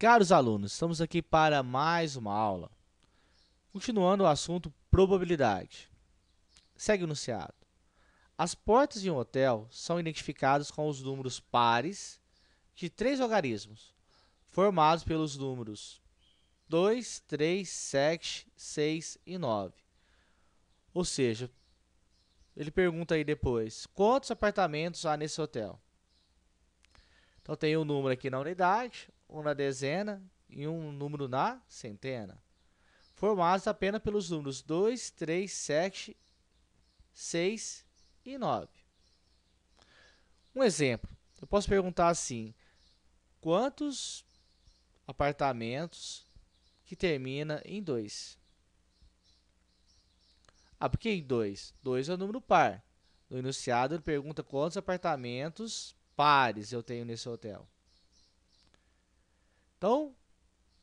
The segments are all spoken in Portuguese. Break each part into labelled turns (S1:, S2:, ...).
S1: Caros alunos, estamos aqui para mais uma aula. Continuando o assunto probabilidade. Segue o enunciado. As portas de um hotel são identificadas com os números pares de três logaritmos, formados pelos números 2, 3, 7, 6 e 9. Ou seja, ele pergunta aí depois, quantos apartamentos há nesse hotel? Então tem um número aqui na unidade, um na dezena e um número na centena, formados apenas pelos números 2, 3, 7, 6 e 9. Um exemplo, eu posso perguntar assim, quantos apartamentos que termina em 2? Por que em 2? 2 é o número par. No enunciado, ele pergunta quantos apartamentos pares eu tenho nesse hotel. Então,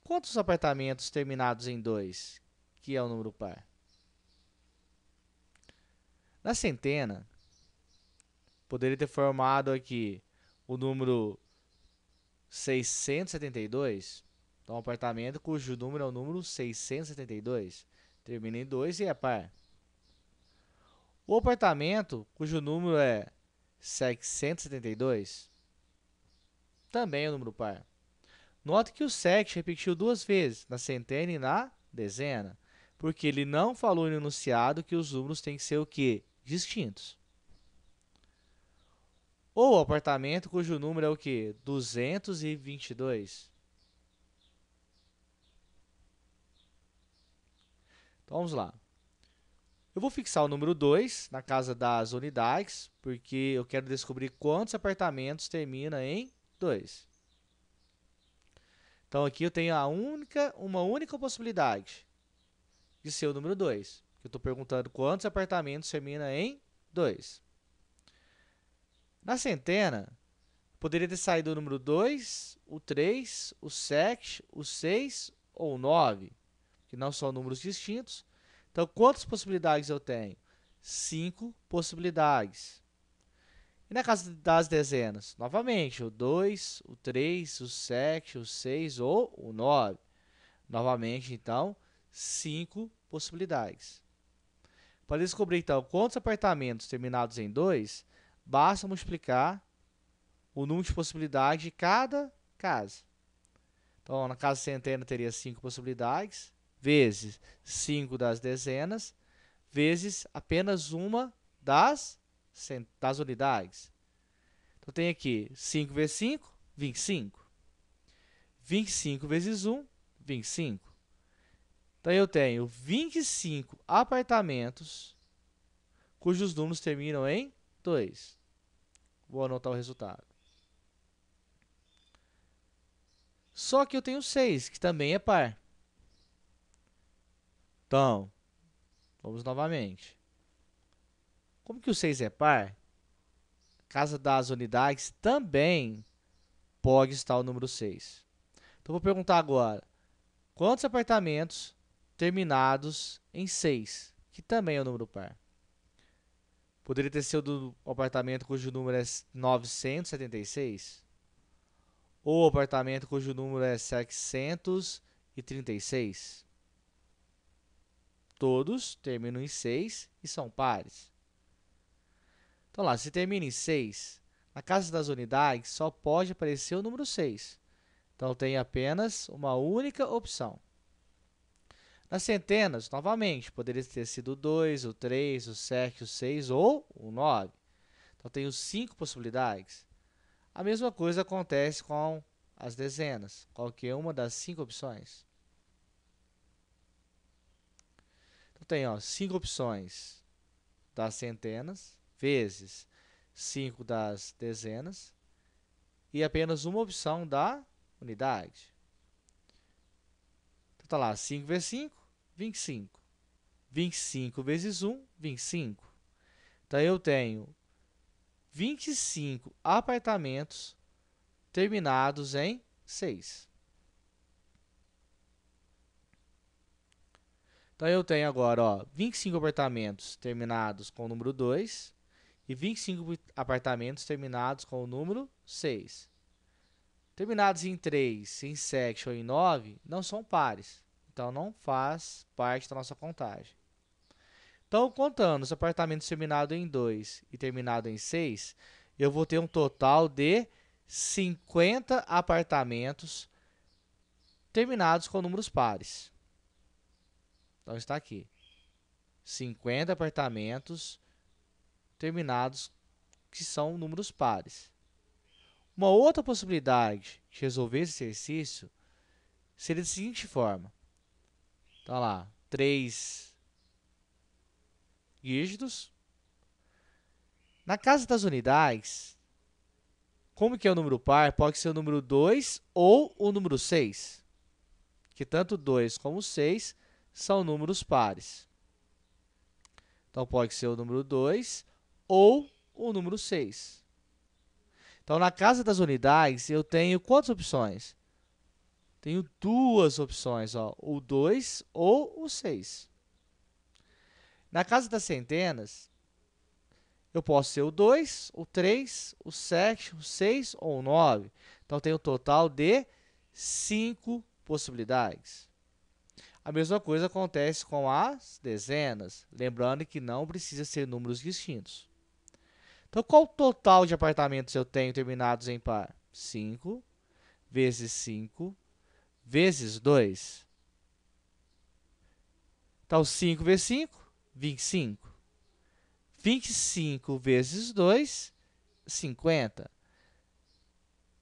S1: quantos apartamentos terminados em 2, que é o número par? Na centena, poderia ter formado aqui o número 672. Então, um apartamento cujo número é o número 672. Termina em 2 e é par. O apartamento cujo número é 772 também é um número par. Note que o 7 repetiu duas vezes, na centena e na dezena, porque ele não falou no enunciado que os números têm que ser o quê? Distintos. Ou o apartamento cujo número é o quê? 222. Então, vamos lá. Eu vou fixar o número 2 na casa das unidades, porque eu quero descobrir quantos apartamentos termina em 2. Então, aqui eu tenho uma única possibilidade de ser o número 2. Eu estou perguntando quantos apartamentos termina em 2. Na centena, poderia ter saído o número 2, o 3, o 7, o 6 ou o 9, que não são números distintos. Então, quantas possibilidades eu tenho? 5 possibilidades. E na casa das dezenas? Novamente, o 2, o 3, o 7, o 6 ou o 9. Novamente, então, 5 possibilidades. Para descobrir, então, quantos apartamentos terminados em 2, basta multiplicar o número de possibilidades de cada casa. Então, na casa centena teria 5 possibilidades, vezes 5 das dezenas, vezes apenas uma das unidades. Então, tem aqui 5 vezes 5, 25. 25 vezes 1, 25. Então, eu tenho 25 apartamentos cujos números terminam em 2. Vou anotar o resultado. Só que eu tenho 6, que também é par. Então, vamos novamente. Como que o 6 é par? Casa das unidades também pode estar o número 6. Então, vou perguntar agora, quantos apartamentos terminados em 6, que também é o número par? Poderia ter sido o apartamento cujo número é 976? Ou o apartamento cujo número é 736? Todos terminam em 6 e são pares. Então, lá, se termina em 6, na casa das unidades só pode aparecer o número 6. Então, tem apenas uma única opção. Nas centenas, novamente, poderia ter sido o 2, o 3, o 7, o 6 ou o 9. Então, tenho 5 possibilidades. A mesma coisa acontece com as dezenas, qualquer uma das 5 opções. Então, tem 5 opções das centenas, vezes 5 das dezenas, e apenas uma opção da unidade. Então, está lá, 5 vezes 5, 25. 25 vezes 1, 25. Então, eu tenho 25 apartamentos terminados em 6. Então, eu tenho agora 25 apartamentos terminados com o número 2 e 25 apartamentos terminados com o número 6. terminados em 3, em 7 ou em 9 não são pares. Então, não faz parte da nossa contagem. Então, contando os apartamentos terminados em 2 e terminado em 6, eu vou ter um total de 50 apartamentos terminados com números pares. Então, está aqui. 50 apartamentos terminados que são números pares. Uma outra possibilidade de resolver esse exercício seria da seguinte forma. Então, lá, 3 dígitos. Na casa das unidades, como que é o número par? Pode ser o número 2 ou o número 6. Que tanto 2 como 6 são números pares. Então, pode ser o número 2 ou o número 6. Então, na casa das unidades, eu tenho quantas opções? Tenho duas opções, ó, o 2 ou o 6. Na casa das centenas, eu posso ser o 2, o 3, o 7, o 6 ou o 9. Então, eu tenho um total de 5 possibilidades. A mesma coisa acontece com as dezenas, lembrando que não precisa ser números distintos. Então, qual o total de apartamentos eu tenho terminados em par? 5 vezes 5 vezes 2. Então, 5 vezes 5, 25. 25 vezes 2, 50.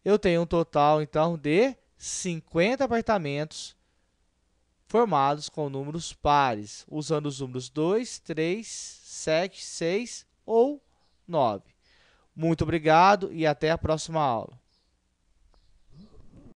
S1: Eu tenho um total, então, de 50 apartamentos formados com números pares, usando os números 2, 3, 7, 6 ou 9. Muito obrigado e até a próxima aula.